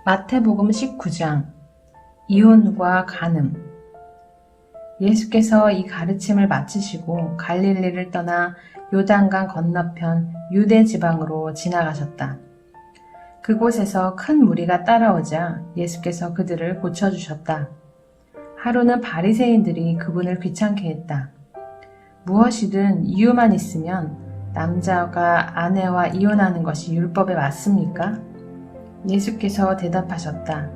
마태복음 19장 이혼과 간음. 예수께서 이 가르침을 마치시고 갈릴리를 떠나 요단강 건너편 유대 지방으로 지나가셨다. 그곳에서 큰 무리가 따라오자 예수께서 그들을 고쳐주셨다. 하루는 바리새인들이 그분을 귀찮게 했다. 무엇이든 이유만 있으면 남자가 아내와 이혼하는 것이 율법에 맞습니까? 예수께서 대답하셨다.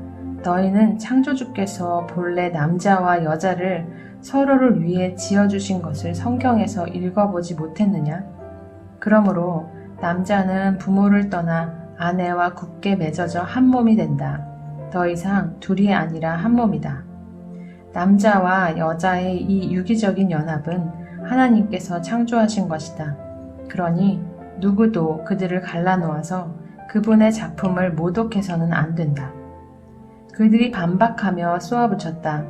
너희는 창조주께서 본래 남자와 여자를 서로를 위해 지어주신 것을 성경에서 읽어보지 못했느냐? 그러므로 남자는 부모를 떠나 아내와 굳게 맺어져 한 몸이 된다. 더 이상 둘이 아니라 한 몸이다. 남자와 여자의 이 유기적인 연합은 하나님께서 창조하신 것이다. 그러니 누구도 그들을 갈라놓아서 그분의 작품을 모독해서는 안 된다. 그들이 반박하며 쏘아붙였다.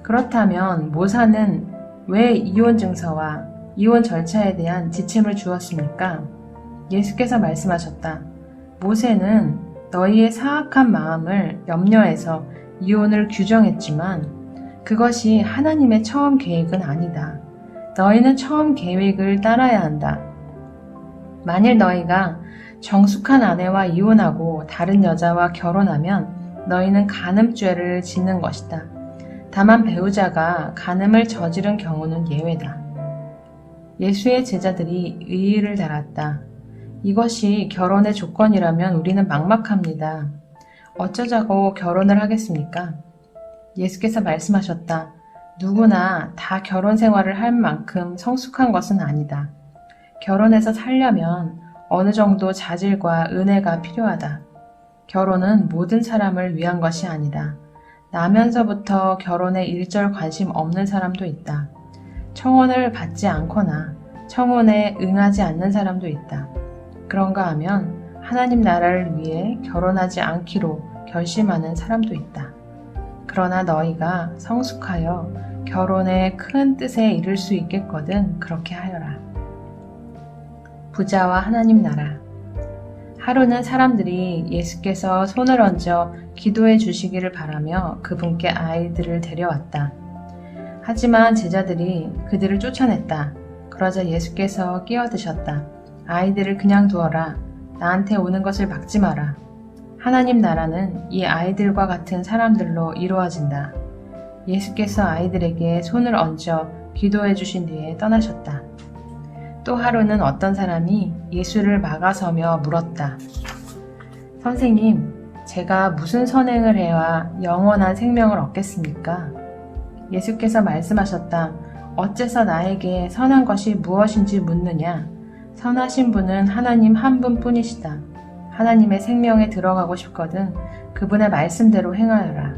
그렇다면 모사는 왜 이혼 증서와 이혼 절차에 대한 지침을 주었습니까? 예수께서 말씀하셨다. 모세는 너희의 사악한 마음을 염려해서 이혼을 규정했지만 그것이 하나님의 처음 계획은 아니다. 너희는 처음 계획을 따라야 한다. 만일 너희가 정숙한 아내와 이혼하고 다른 여자와 결혼하면 너희는 간음죄를 짓는 것이다. 다만 배우자가 간음을 저지른 경우는 예외다. 예수의 제자들이 의의를 달았다. 이것이 결혼의 조건이라면 우리는 막막합니다. 어쩌자고 결혼을 하겠습니까? 예수께서 말씀하셨다. 누구나 다 결혼 생활을 할 만큼 성숙한 것은 아니다. 결혼해서 살려면 어느 정도 자질과 은혜가 필요하다. 결혼은 모든 사람을 위한 것이 아니다. 나면서부터 결혼에 일절 관심 없는 사람도 있다. 청혼을 받지 않거나 청혼에 응하지 않는 사람도 있다. 그런가 하면 하나님 나라를 위해 결혼하지 않기로 결심하는 사람도 있다. 그러나 너희가 성숙하여 결혼의 큰 뜻에 이를 수 있겠거든 그렇게 하여라. 부자와 하나님 나라. 하루는 사람들이 예수께서 손을 얹어 기도해 주시기를 바라며 그분께 아이들을 데려왔다. 하지만 제자들이 그들을 쫓아냈다. 그러자 예수께서 끼어드셨다. 아이들을 그냥 두어라. 나한테 오는 것을 막지 마라. 하나님 나라는 이 아이들과 같은 사람들로 이루어진다. 예수께서 아이들에게 손을 얹어 기도해 주신 뒤에 떠나셨다. 또 하루는 어떤 사람이 예수를 막아서며 물었다. 선생님, 제가 무슨 선행을 해야 영원한 생명을 얻겠습니까? 예수께서 말씀하셨다. 어째서 나에게 선한 것이 무엇인지 묻느냐? 선하신 분은 하나님 한 분뿐이시다. 하나님의 생명에 들어가고 싶거든 그분의 말씀대로 행하여라.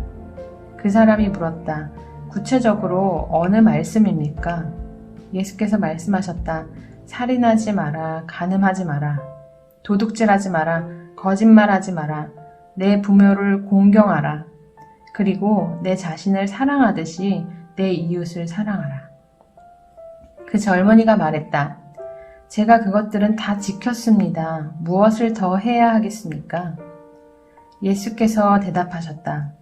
그 사람이 물었다. 구체적으로 어느 말씀입니까? 예수께서 말씀하셨다. 살인하지 마라, 간음하지 마라, 도둑질하지 마라, 거짓말하지 마라, 내 부모를 공경하라, 그리고 내 자신을 사랑하듯이 내 이웃을 사랑하라. 그 젊은이가 말했다. 제가 그것들은 다 지켰습니다. 무엇을 더 해야 하겠습니까? 예수께서 대답하셨다.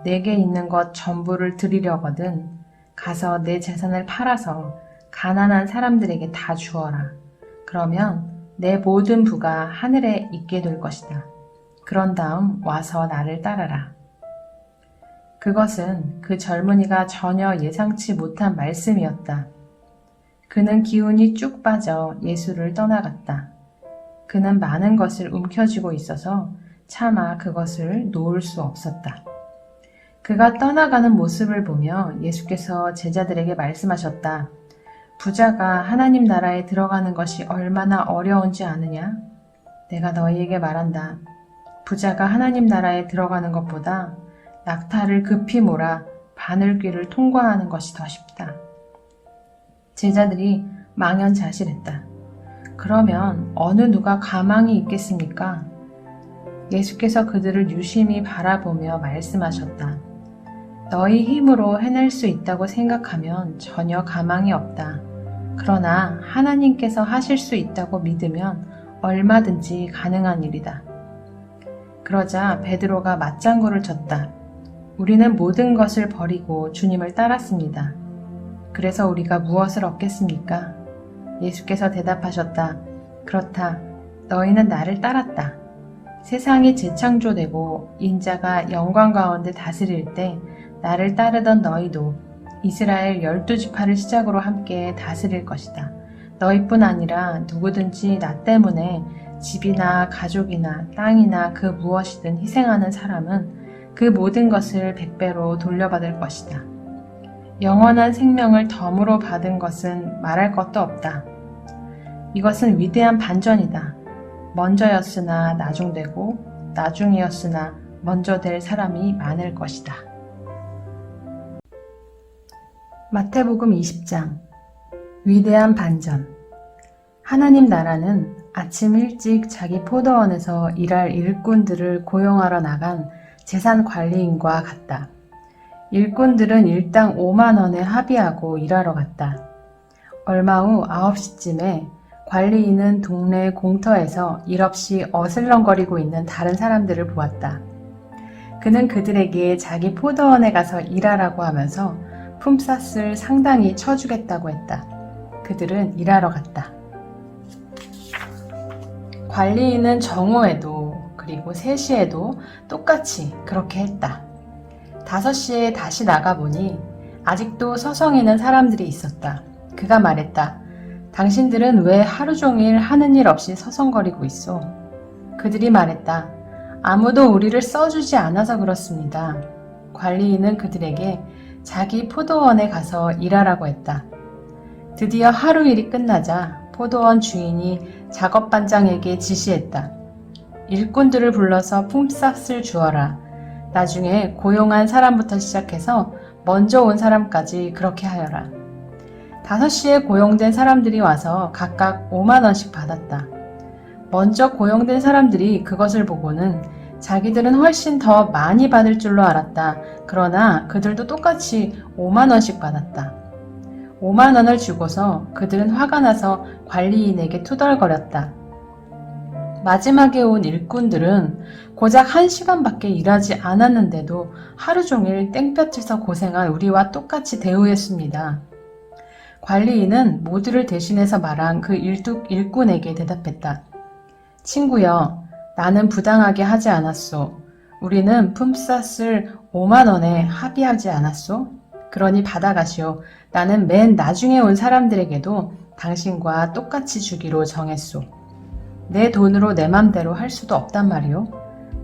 내게 있는 것 전부를 드리려거든 가서 내 재산을 팔아서 가난한 사람들에게 다 주어라. 그러면 내 모든 부가 하늘에 있게 될 것이다. 그런 다음 와서 나를 따르라. 그것은 그 젊은이가 전혀 예상치 못한 말씀이었다. 그는 기운이 쭉 빠져 예수를 떠나갔다. 그는 많은 것을 움켜쥐고 있어서 차마 그것을 놓을 수 없었다. 그가 떠나가는 모습을 보며 예수께서 제자들에게 말씀하셨다. 부자가 하나님 나라에 들어가는 것이 얼마나 어려운지 아느냐? 내가 너희에게 말한다. 부자가 하나님 나라에 들어가는 것보다 낙타를 급히 몰아 바늘귀를 통과하는 것이 더 쉽다. 제자들이 망연자실했다. 그러면 어느 누가 가망이 있겠습니까? 예수께서 그들을 유심히 바라보며 말씀하셨다. 너희 힘으로 해낼 수 있다고 생각하면 전혀 가망이 없다. 그러나 하나님께서 하실 수 있다고 믿으면 얼마든지 가능한 일이다. 그러자 베드로가 맞장구를 쳤다. 우리는 모든 것을 버리고 주님을 따랐습니다. 그래서 우리가 무엇을 얻겠습니까? 예수께서 대답하셨다. 그렇다. 너희는 나를 따랐다. 세상이 재창조되고 인자가 영광 가운데 다스릴 때 나를 따르던 너희도 이스라엘 12지파를 시작으로 함께 다스릴 것이다. 너희뿐 아니라 누구든지 나 때문에 집이나 가족이나 땅이나 그 무엇이든 희생하는 사람은 그 모든 것을 100배로 돌려받을 것이다. 영원한 생명을 덤으로 받은 것은 말할 것도 없다. 이것은 위대한 반전이다. 먼저였으나 나중되고 나중이었으나 먼저 될 사람이 많을 것이다. 마태복음 20장 위대한 반전. 하나님 나라는 아침 일찍 자기 포도원에서 일할 일꾼들을 고용하러 나간 재산 관리인과 같다. 일꾼들은 일당 5만 원에 합의하고 일하러 갔다. 얼마 후 9시쯤에 관리인은 동네 공터에서 일 없이 어슬렁거리고 있는 다른 사람들을 보았다. 그는 그들에게 자기 포도원에 가서 일하라고 하면서 품삯을 상당히 쳐주겠다고 했다. 그들은 일하러 갔다. 관리인은 정오에도 그리고 3시에도 똑같이 그렇게 했다. 5시에 다시 나가보니 아직도 서성이는 사람들이 있었다. 그가 말했다. 당신들은 왜 하루 종일 하는 일 없이 서성거리고 있어? 그들이 말했다. 아무도 우리를 써주지 않아서 그렇습니다. 관리인은 그들에게 자기 포도원에 가서 일하라고 했다. 드디어 하루 일이 끝나자 포도원 주인이 작업반장에게 지시했다. 일꾼들을 불러서 품삯을 주어라. 나중에 고용한 사람부터 시작해서 먼저 온 사람까지 그렇게 하여라. 5시에 고용된 사람들이 와서 각각 5만 원씩 받았다. 먼저 고용된 사람들이 그것을 보고는 자기들은 훨씬 더 많이 받을 줄로 알았다. 그러나 그들도 똑같이 5만 원씩 받았다. 5만 원을 주고서 그들은 화가 나서 관리인에게 투덜거렸다. 마지막에 온 일꾼들은 고작 1시간밖에 일하지 않았는데도 하루 종일 땡볕에서 고생한 우리와 똑같이 대우했습니다. 관리인은 모두를 대신해서 말한 그 일꾼에게 대답했다. 친구여, 나는 부당하게 하지 않았소. 우리는 품삯을 5만 원에 합의하지 않았소? 그러니 받아가시오. 나는 맨 나중에 온 사람들에게도 당신과 똑같이 주기로 정했소. 내 돈으로 내 맘대로 할 수도 없단 말이오.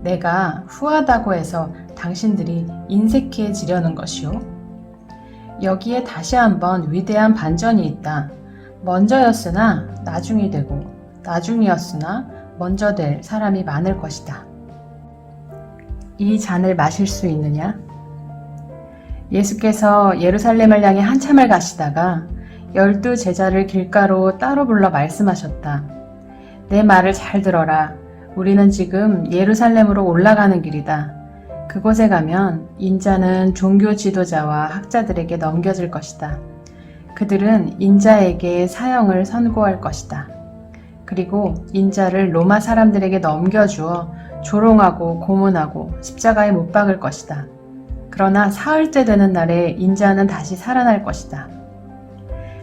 내가 후하다고 해서 당신들이 인색해지려는 것이오. 여기에 다시 한번 위대한 반전이 있다. 먼저였으나 나중이 되고 나중이었으나 먼저 될 사람이 많을 것이다. 이 잔을 마실 수 있느냐? 예수께서 예루살렘을 향해 한참을 가시다가 12 제자를 길가로 따로 불러 말씀하셨다. 내 말을 잘 들어라. 우리는 지금 예루살렘으로 올라가는 길이다. 그곳에 가면 인자는 종교 지도자와 학자들에게 넘겨질 것이다. 그들은 인자에게 사형을 선고할 것이다. 그리고 인자를 로마 사람들에게 넘겨주어 조롱하고 고문하고 십자가에 못 박을 것이다. 그러나 사흘째 되는 날에 인자는 다시 살아날 것이다.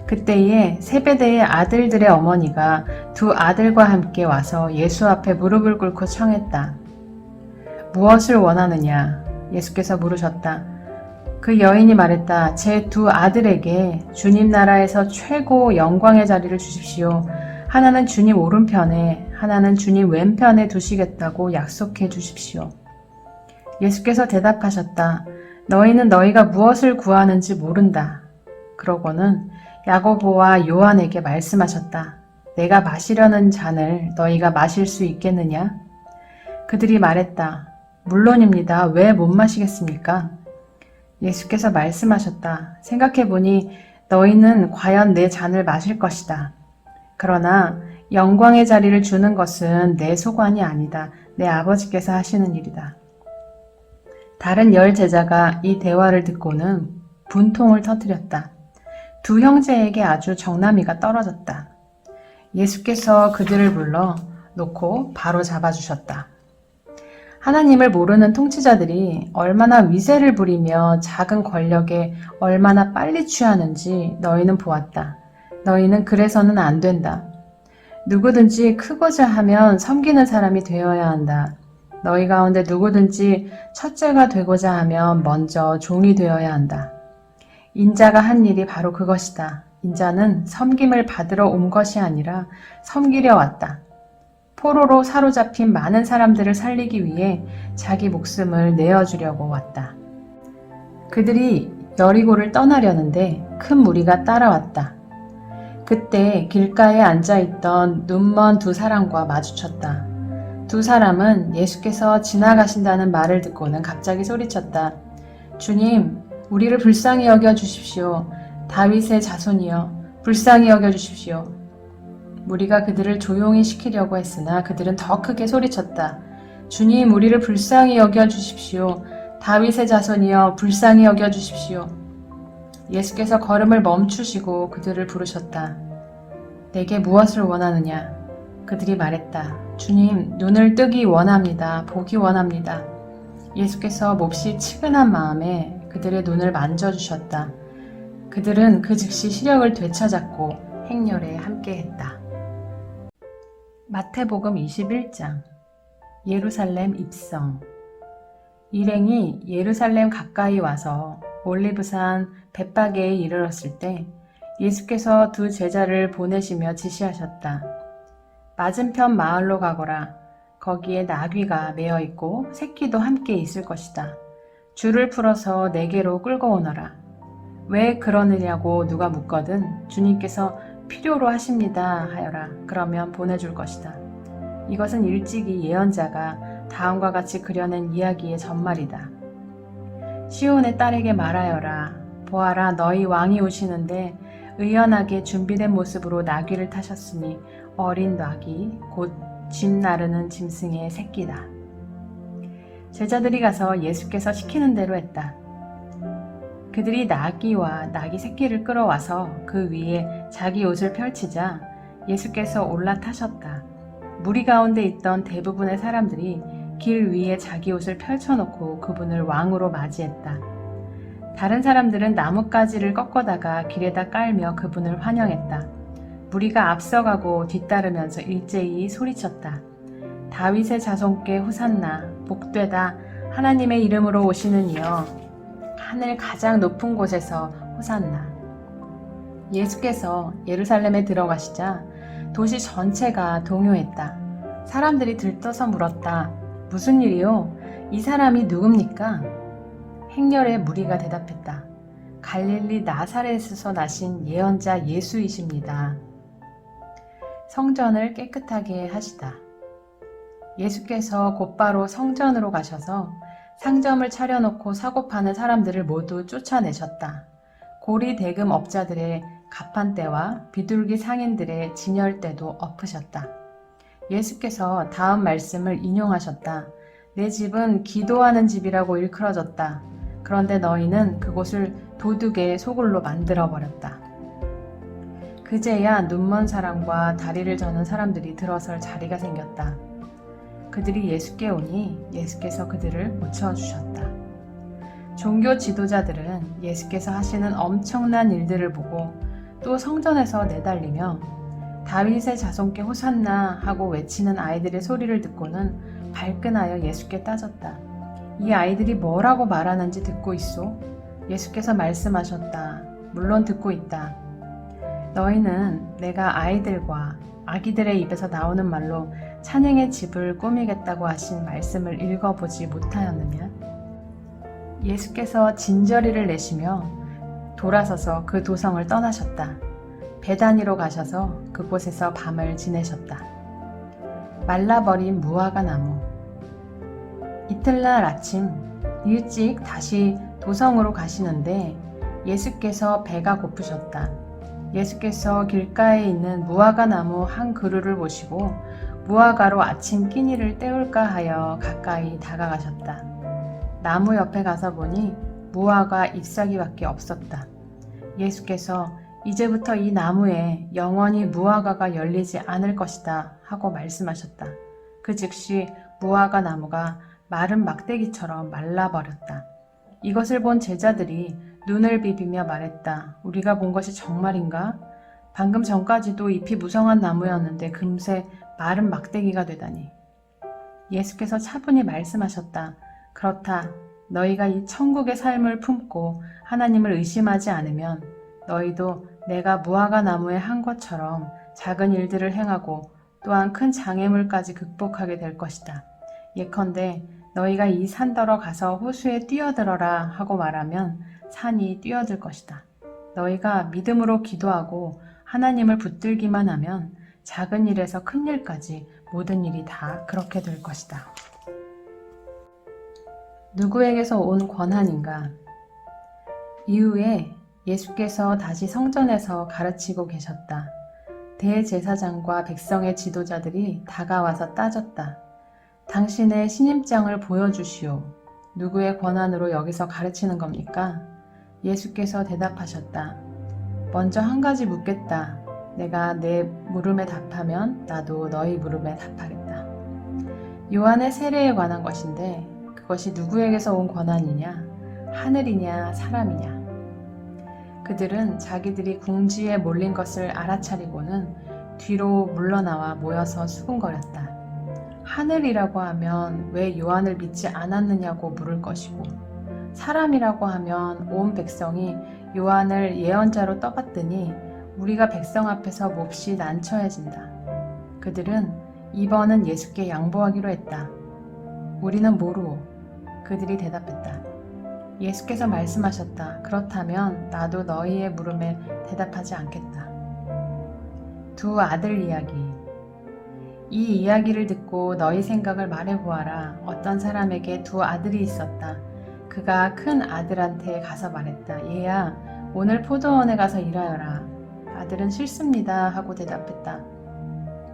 그때에 세베대의 아들들의 어머니가 2 아들과 함께 와서 예수 앞에 무릎을 꿇고 청했다. 무엇을 원하느냐? 예수께서 물으셨다. 그 여인이 말했다. 제 2 아들에게 주님 나라에서 최고 영광의 자리를 주십시오. 하나는 주님 오른편에, 하나는 주님 왼편에 두시겠다고 약속해 주십시오. 예수께서 대답하셨다. 너희는 너희가 무엇을 구하는지 모른다. 그러고는 야고보와 요한에게 말씀하셨다. 내가 마시려는 잔을 너희가 마실 수 있겠느냐? 그들이 말했다. 물론입니다. 왜 못 마시겠습니까? 예수께서 말씀하셨다. 생각해보니 너희는 과연 내 잔을 마실 것이다. 그러나 영광의 자리를 주는 것은 내 소관이 아니다. 내 아버지께서 하시는 일이다. 다른 10 제자가 이 대화를 듣고는 분통을 터뜨렸다. 2 형제에게 아주 정나미가 떨어졌다. 예수께서 그들을 불러 놓고 바로 잡아주셨다. 하나님을 모르는 통치자들이 얼마나 위세를 부리며 작은 권력에 얼마나 빨리 취하는지 너희는 보았다. 너희는 그래서는 안 된다. 누구든지 크고자 하면 섬기는 사람이 되어야 한다. 너희 가운데 누구든지 첫째가 되고자 하면 먼저 종이 되어야 한다. 인자가 한 일이 바로 그것이다. 인자는 섬김을 받으러 온 것이 아니라 섬기려 왔다. 포로로 사로잡힌 많은 사람들을 살리기 위해 자기 목숨을 내어주려고 왔다. 그들이 여리고를 떠나려는데 큰 무리가 따라왔다. 그때 길가에 앉아있던 눈먼 두 사람과 마주쳤다. 두 사람은 예수께서 지나가신다는 말을 듣고는 갑자기 소리쳤다. 주님, 우리를 불쌍히 여겨 주십시오. 다윗의 자손이여, 불쌍히 여겨 주십시오. 무리가 그들을 조용히 시키려고 했으나 그들은 더 크게 소리쳤다. 주님, 우리를 불쌍히 여겨 주십시오. 다윗의 자손이여, 불쌍히 여겨 주십시오. 예수께서 걸음을 멈추시고 그들을 부르셨다. 내게 무엇을 원하느냐? 그들이 말했다. 주님, 눈을 뜨기 원합니다. 보기 원합니다. 예수께서 몹시 측은한 마음에 그들의 눈을 만져주셨다. 그들은 그 즉시 시력을 되찾았고 행렬에 함께했다. 마태복음 21장. 예루살렘 입성. 일행이 예루살렘 가까이 와서 올리브산 벳바게에 이르렀을 때 예수께서 두 제자를 보내시며 지시하셨다. 맞은편 마을로 가거라. 거기에 나귀가 매어 있고 새끼도 함께 있을 것이다. 줄을 풀어서 내게로 끌고 오너라. 왜 그러느냐고 누가 묻거든 주님께서 필요로 하십니다 하여라. 그러면 보내줄 것이다. 이것은 일찍이 예언자가 다음과 같이 그려낸 이야기의 전말이다. 시온의 딸에게 말하여라. 보아라, 너희 왕이 오시는데 의연하게 준비된 모습으로 나귀를 타셨으니 어린 나귀 곧 짐 나르는 짐승의 새끼다. 제자들이 가서 예수께서 시키는 대로 했다. 그들이 나귀와 나귀 새끼를 끌어와서 그 위에 자기 옷을 펼치자 예수께서 올라타셨다. 무리 가운데 있던 대부분의 사람들이 길 위에 자기 옷을 펼쳐놓고 그분을 왕으로 맞이했다. 다른 사람들은 나뭇가지를 꺾어다가 길에다 깔며 그분을 환영했다. 무리가 앞서가고 뒤따르면서 일제히 소리쳤다. 다윗의 자손께 호산나, 복되다, 하나님의 이름으로 오시는 이여, 하늘 가장 높은 곳에서 호산나. 예수께서 예루살렘에 들어가시자 도시 전체가 동요했다. 사람들이 들떠서 물었다. 무슨 일이요? 이 사람이 누굽니까? 행렬의 무리가 대답했다. 갈릴리 나사렛에서 나신 예언자 예수이십니다. 성전을 깨끗하게 하시다. 예수께서 곧바로 성전으로 가셔서 상점을 차려놓고 사고 파는 사람들을 모두 쫓아내셨다. 고리 대금 업자들의 가판대와 비둘기 상인들의 진열대도 엎으셨다. 예수께서 다음 말씀을 인용하셨다. 내 집은 기도하는 집이라고 일컬어졌다. 그런데 너희는 그곳을 도둑의 소굴로 만들어버렸다. 그제야 눈먼 사람과 다리를 저는 사람들이 들어설 자리가 생겼다. 그들이 예수께 오니 예수께서 그들을 고쳐주셨다. 종교 지도자들은 예수께서 하시는 엄청난 일들을 보고 또 성전에서 내달리며 다윗의 자손께 호산나 하고 외치는 아이들의 소리를 듣고는 발끈하여 예수께 따졌다. 이 아이들이 뭐라고 말하는지 듣고 있소? 예수께서 말씀하셨다. 물론 듣고 있다. 너희는 내가 아이들과 아기들의 입에서 나오는 말로 찬양의 집을 꾸미겠다고 하신 말씀을 읽어보지 못하였느냐? 예수께서 진저리를 내시며 돌아서서 그 도성을 떠나셨다. 베다니로 가셔서 그곳에서 밤을 지내셨다. 말라버린 무화과 나무. 이튿날 아침 일찍 다시 도성으로 가시는데 예수께서 배가 고프셨다. 예수께서 길가에 있는 무화과 나무 한 그루를 보시고 무화과로 아침 끼니를 때울까 하여 가까이 다가가셨다. 나무 옆에 가서 보니 무화과 잎사귀밖에 없었다. 예수께서 이제부터 이 나무에 영원히 무화과가 열리지 않을 것이다 하고 말씀하셨다. 그 즉시 무화과 나무가 마른 막대기처럼 말라버렸다. 이것을 본 제자들이 눈을 비비며 말했다. 우리가 본 것이 정말인가? 방금 전까지도 잎이 무성한 나무였는데 금세 마른 막대기가 되다니. 예수께서 차분히 말씀하셨다. 그렇다. 너희가 이 천국의 삶을 품고 하나님을 의심하지 않으면 너희도 내가 무화과 나무에 한 것처럼 작은 일들을 행하고 또한 큰 장애물까지 극복하게 될 것이다. 예컨대 너희가 이 산더러 가서 호수에 뛰어들어라 하고 말하면 산이 뛰어들 것이다. 너희가 믿음으로 기도하고 하나님을 붙들기만 하면 작은 일에서 큰 일까지 모든 일이 다 그렇게 될 것이다. 누구에게서 온 권한인가? 이후에 예수께서 다시 성전에서 가르치고 계셨다. 대제사장과 백성의 지도자들이 다가와서 따졌다. 당신의 신임장을 보여주시오. 누구의 권한으로 여기서 가르치는 겁니까? 예수께서 대답하셨다. 먼저 한 가지 묻겠다. 내가 내 물음에 답하면 나도 너희 물음에 답하겠다. 요한의 세례에 관한 것인데 그것이 누구에게서 온 권한이냐? 하늘이냐 사람이냐? 그들은 자기들이 궁지에 몰린 것을 알아차리고는 뒤로 물러나와 모여서 수군거렸다. 하늘이라고 하면 왜 요한을 믿지 않았느냐고 물을 것이고 사람이라고 하면 온 백성이 요한을 예언자로 떠받드니 우리가 백성 앞에서 몹시 난처해진다. 그들은 이번은 예수께 양보하기로 했다. 우리는 모르오. 그들이 대답했다. 예수께서 말씀하셨다. 그렇다면 나도 너희의 물음에 대답하지 않겠다. 두 아들 이야기. 이 이야기를 듣고 너희 생각을 말해보아라. 어떤 사람에게 두 아들이 있었다. 그가 큰 아들한테 가서 말했다. 얘야, 오늘 포도원에 가서 일하여라. 아들은 싫습니다 하고 대답했다.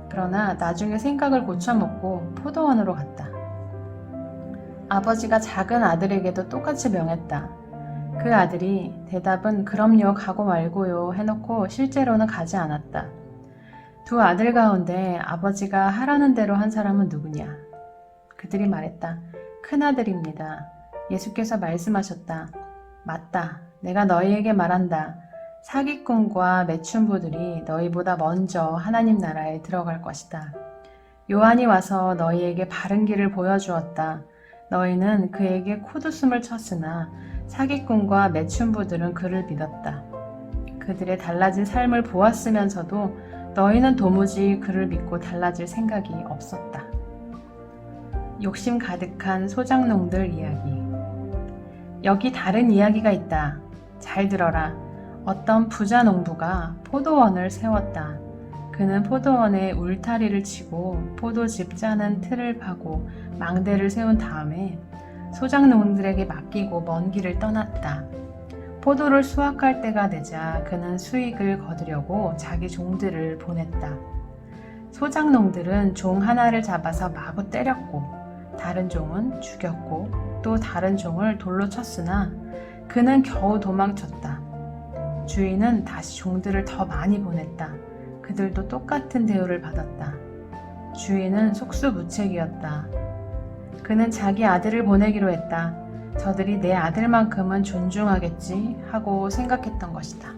그러나 나중에 생각을 고쳐먹고 포도원으로 갔다. 아버지가 작은 아들에게도 똑같이 명했다. 그 아들이 대답은 그럼요 가고 말고요 해놓고 실제로는 가지 않았다. 두 아들 가운데 아버지가 하라는 대로 한 사람은 누구냐? 그들이 말했다. 큰아들입니다. 예수께서 말씀하셨다. 맞다. 내가 너희에게 말한다. 사기꾼과 매춘부들이 너희보다 먼저 하나님 나라에 들어갈 것이다. 요한이 와서 너희에게 바른 길을 보여주었다. 너희는 그에게 코웃음을 쳤으나 사기꾼과 매춘부들은 그를 믿었다. 그들의 달라진 삶을 보았으면서도 너희는 도무지 그를 믿고 달라질 생각이 없었다. 욕심 가득한 소작농들 이야기. 여기 다른 이야기가 있다. 잘 들어라. 어떤 부자 농부가 포도원을 세웠다. 그는 포도원에 울타리를 치고 포도즙 짜는 틀을 파고 망대를 세운 다음에 소작농들에게 맡기고 먼 길을 떠났다. 포도를 수확할 때가 되자 그는 수익을 거두려고 자기 종들을 보냈다. 소작농들은 종 하나를 잡아서 마구 때렸고 다른 종은 죽였고 또 다른 종을 돌로 쳤으나 그는 겨우 도망쳤다. 주인은 다시 종들을 더 많이 보냈다. 그들도 똑같은 대우를 받았다. 주인은 속수무책이었다. 그는 자기 아들을 보내기로 했다. 저들이 내 아들만큼은 존중하겠지 하고 생각했던 것이다.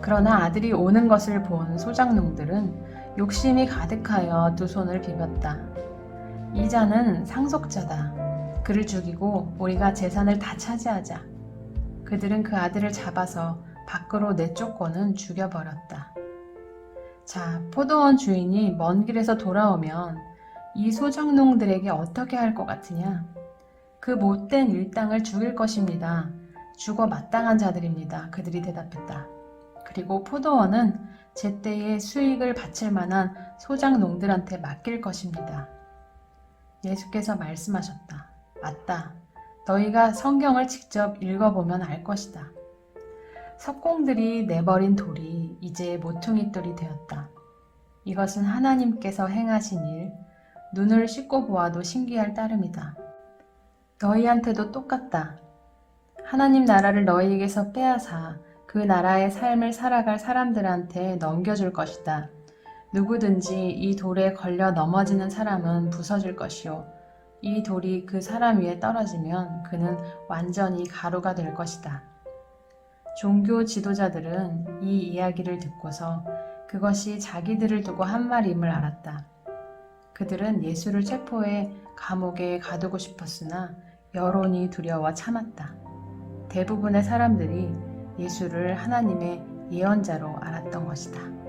그러나 아들이 오는 것을 본 소작농들은 욕심이 가득하여 두 손을 비볐다. 이 자는 상속자다. 그를 죽이고 우리가 재산을 다 차지하자. 그들은 그 아들을 잡아서 밖으로 내쫓고는 죽여버렸다. 자, 포도원 주인이 먼 길에서 돌아오면 이 소작농들에게 어떻게 할 것 같으냐? 그 못된 일당을 죽일 것입니다. 죽어 마땅한 자들입니다. 그들이 대답했다. 그리고 포도원은 제때에 수익을 바칠 만한 소작농들한테 맡길 것입니다. 예수께서 말씀하셨다. 맞다. 너희가 성경을 직접 읽어보면 알 것이다. 석공들이 내버린 돌이 이제 모퉁이돌이 되었다. 이것은 하나님께서 행하신 일, 눈을 씻고 보아도 신기할 따름이다. 너희한테도 똑같다. 하나님 나라를 너희에게서 빼앗아 그 나라의 삶을 살아갈 사람들한테 넘겨줄 것이다. 누구든지 이 돌에 걸려 넘어지는 사람은 부서질 것이요. 이 돌이 그 사람 위에 떨어지면 그는 완전히 가루가 될 것이다. 종교 지도자들은 이 이야기를 듣고서 그것이 자기들을 두고 한 말임을 알았다. 그들은 예수를 체포해 감옥에 가두고 싶었으나 여론이 두려워 참았다. 대부분의 사람들이 예수를 하나님의 예언자로 알았던 것이다.